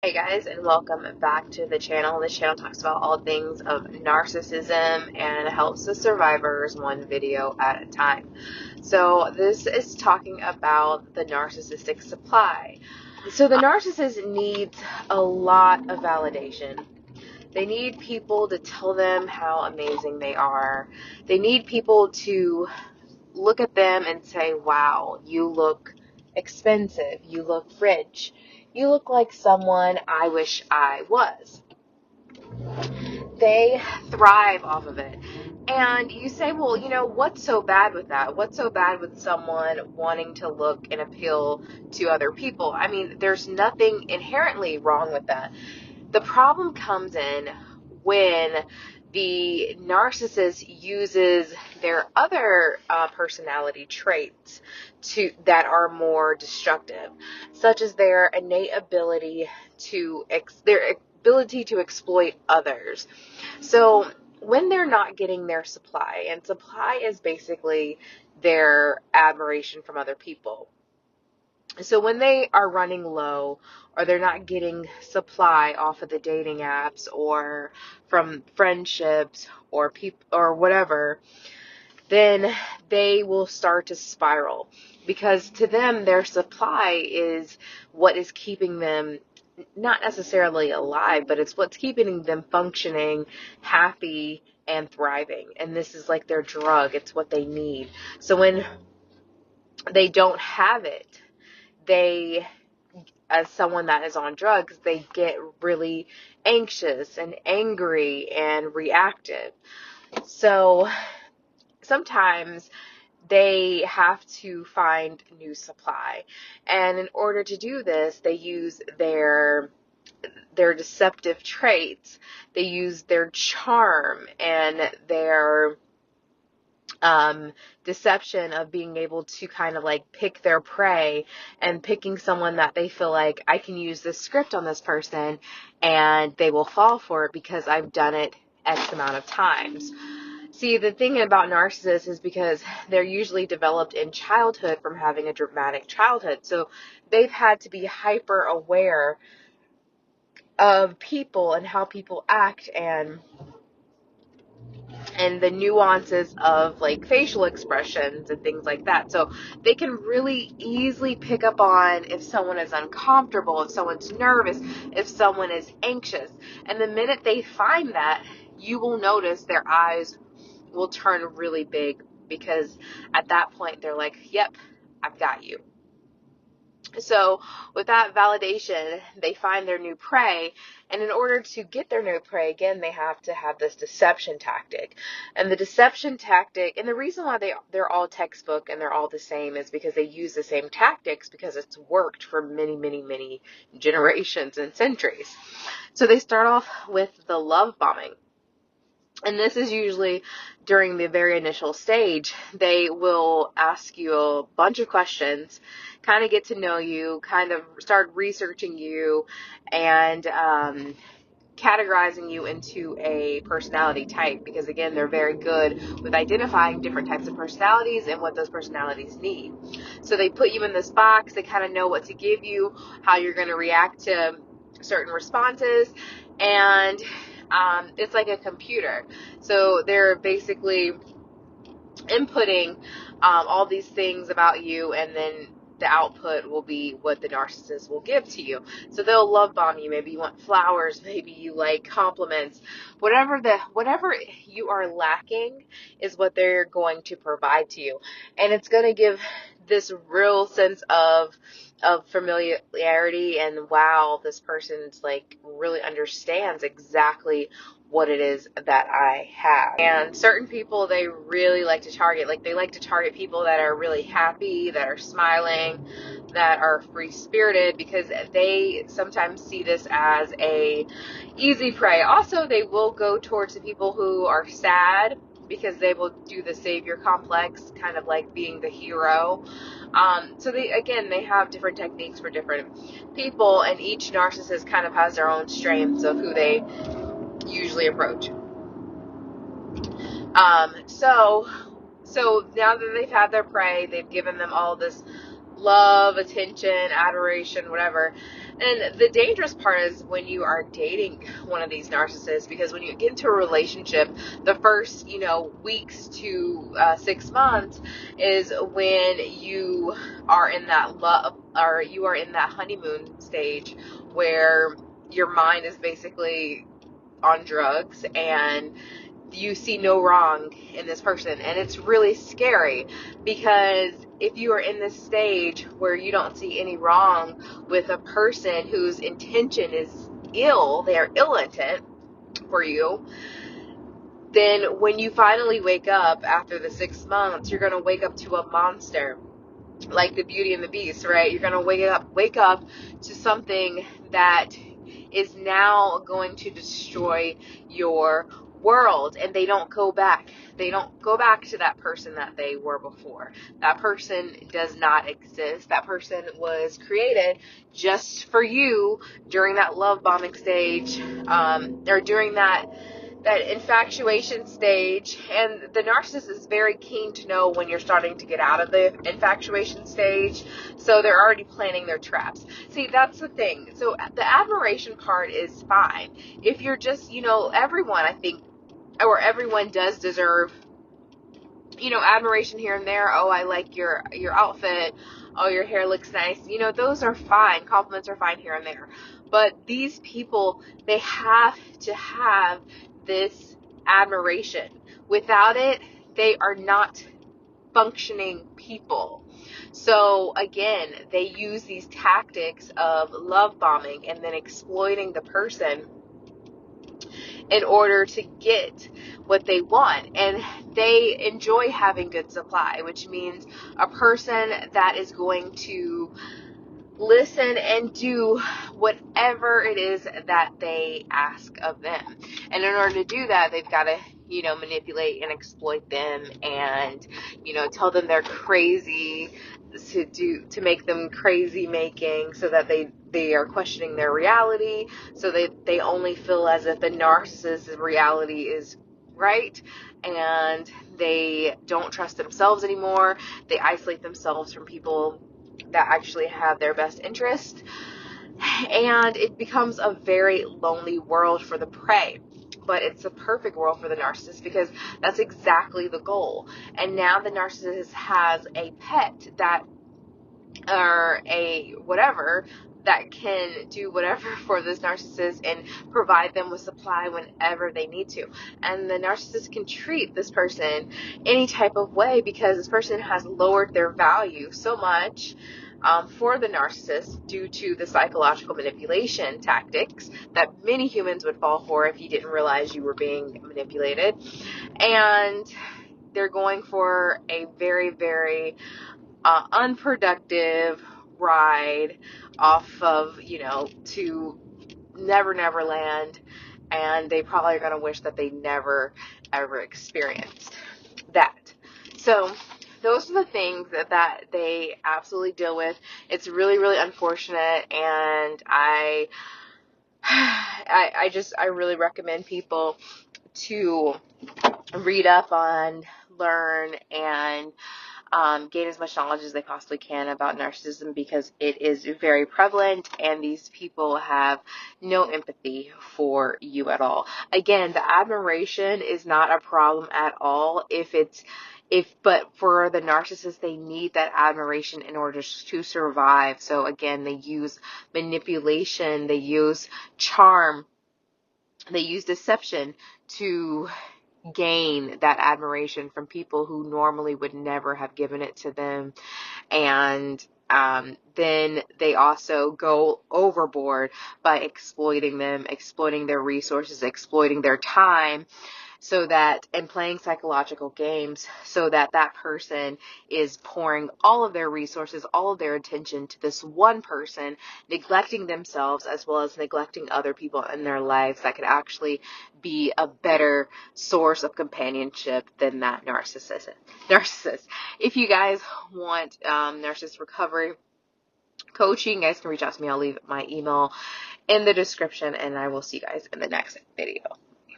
Hey guys, and welcome back to the channel. This channel talks about all things of narcissism and helps the survivors one video at a time. So this is talking about the narcissistic supply. So the narcissist needs a lot of validation. They need people to tell them how amazing they are. They need people to look at them and say, wow, you look expensive, you look rich, you look like someone I wish I was. They thrive off of it. And you say, well, what's so bad with that? What's so bad with someone wanting to look and appeal to other people? I mean, there's nothing inherently wrong with that. The problem comes in when the narcissist uses their other personality traits that are more destructive, such as their innate ability to exploit others. So when they're not getting their supply, and supply is basically their admiration from other people. So when they are running low, or they're not getting supply off of the dating apps or from friendships or people or whatever, then they will start to spiral, because to them their supply is what is keeping them not necessarily alive, but it's what's keeping them functioning, happy, and thriving. And this is like their drug. It's what they need. So when they don't have it, they, as someone that is on drugs, they get really anxious and angry and reactive. So sometimes they have to find new supply. And in order to do this, they use their deceptive traits. They use their charm and their deception of being able to kind of like pick their prey, and picking someone that they feel like, I can use this script on this person and they will fall for it because I've done it X amount of times. See, the thing about narcissists is because they're usually developed in childhood from having a dramatic childhood. So they've had to be hyper aware of people and how people act, and the nuances of like facial expressions and things like that. So they can really easily pick up on if someone is uncomfortable, if someone's nervous, if someone is anxious. And the minute they find that, you will notice their eyes will turn really big, because at that point they're like, yep, I've got you. So with that validation, they find their new prey, and in order to get their new prey, again, they have to have this deception tactic. And the deception tactic, and the reason why they're all textbook and they're all the same, is because they use the same tactics, because it's worked for many, many, many generations and centuries. So they start off with the love bombing. And this is usually during the very initial stage. They will ask you a bunch of questions, kind of get to know you, kind of start researching you, and categorizing you into a personality type, because again, they're very good with identifying different types of personalities and what those personalities need. So they put you in this box. They kind of know what to give you, how you're going to react to certain responses, and it's like a computer. So they're basically inputting all these things about you, and then the output will be what the narcissist will give to you. So they'll love bomb you. Maybe you want flowers, maybe you like compliments. Whatever you are lacking is what they're going to provide to you. And it's going to give this real sense of familiarity, and wow, this person's like really understands exactly what it is that I have. And certain people they really like to target, like they like to target people that are really happy, that are smiling, that are free-spirited, because they sometimes see this as a easy prey. Also, they will go towards the people who are sad, because they will do the savior complex, kind of like being the hero. So they have different techniques for different people, and each narcissist kind of has their own strengths of who they usually approach. So now that they've had their prey, they've given them all this love, attention, adoration, whatever. And the dangerous part is when you are dating one of these narcissists, because when you get into a relationship, the first, weeks to 6 months is when you are in that love, or you are in that honeymoon stage where your mind is basically on drugs and you see no wrong in this person. And it's really scary, because if you are in this stage where you don't see any wrong with a person whose intention is ill, they are ill intent for you, then when you finally wake up after the 6 months, you're going to wake up to a monster, like the Beauty and the Beast, right? You're going to wake up to something that is now going to destroy your world. And they don't go back. They don't go back to that person that they were before. That person does not exist. That person was created just for you during that love bombing stage, or during that infatuation stage. And the narcissist is very keen to know when you're starting to get out of the infatuation stage, so they're already planning their traps. See, that's the thing. So the admiration part is fine if you're just, everyone, I think, or everyone does deserve, admiration here and there. Oh, I like your outfit. Oh, your hair looks nice. Those are fine. Compliments are fine here and there. But these people, they have to have this admiration. Without it, they are not functioning people. So again, they use these tactics of love bombing and then exploiting the person in order to get what they want. And they enjoy having good supply, which means a person that is going to listen and do whatever it is that they ask of them. And in order to do that, they've got to, manipulate and exploit them, and, tell them they're crazy, to make them crazy making, so that they are questioning their reality, so they only feel as if the narcissist's reality is right, and they don't trust themselves anymore. They isolate themselves from people that actually have their best interest, and it becomes a very lonely world for the prey. But it's a perfect world for the narcissist, because that's exactly the goal. And now the narcissist has a pet that, or a whatever, that can do whatever for this narcissist and provide them with supply whenever they need to. And the narcissist can treat this person any type of way, because this person has lowered their value so much for the narcissist, due to the psychological manipulation tactics that many humans would fall for if you didn't realize you were being manipulated. And they're going for a very, very unproductive ride off of, to Never Land, and they probably are going to wish that they never ever experienced that. So those are the things that they absolutely deal with. It's really, really unfortunate, and I really recommend people to read up on, learn, and gain as much knowledge as they possibly can about narcissism, because it is very prevalent, and these people have no empathy for you at all. Again, the admiration is not a problem at all but for the narcissist, they need that admiration in order to survive. So again, they use manipulation, they use charm, they use deception to gain that admiration from people who normally would never have given it to them. And then they also go overboard by exploiting them, exploiting their resources, exploiting their time, so that, and playing psychological games, so that that person is pouring all of their resources, all of their attention to this one person, neglecting themselves, as well as neglecting other people in their lives that could actually be a better source of companionship than that narcissist. If you guys want narcissist recovery coaching, you guys can reach out to me. I'll leave my email in the description, and I will see you guys in the next video.